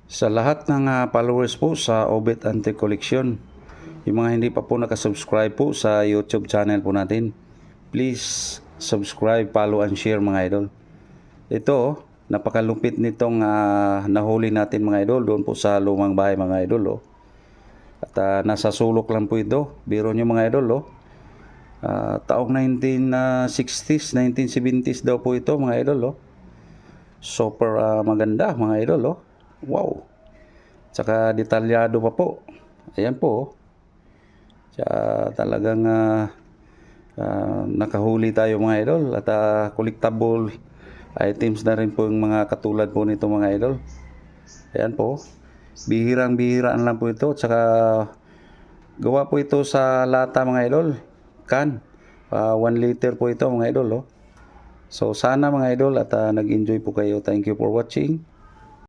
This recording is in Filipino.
Sa lahat ng followers po sa Obet Antique Collection, yung mga hindi pa po nakasubscribe po sa YouTube channel po natin, please subscribe, follow and share mga idol. Ito, napakalupit nitong nahuli natin mga idol doon po sa lumang bahay mga idol. At nasa sulok lang po ito. Biro nyo mga idol. Taong 1960s, 1970s daw po ito mga idol. Super maganda mga idol. Wow. Tsaka detalyado pa po. Ayan po. Talagang nakahuli tayo mga idol. At collectible items na rin po yung mga katulad po nito mga idol. Ayan po. Bihirang-bihiraan lang po ito. Tsaka gawa po ito sa lata mga idol. Can. 1 liter po ito mga idol. So sana mga idol at nag-enjoy po kayo. Thank you for watching.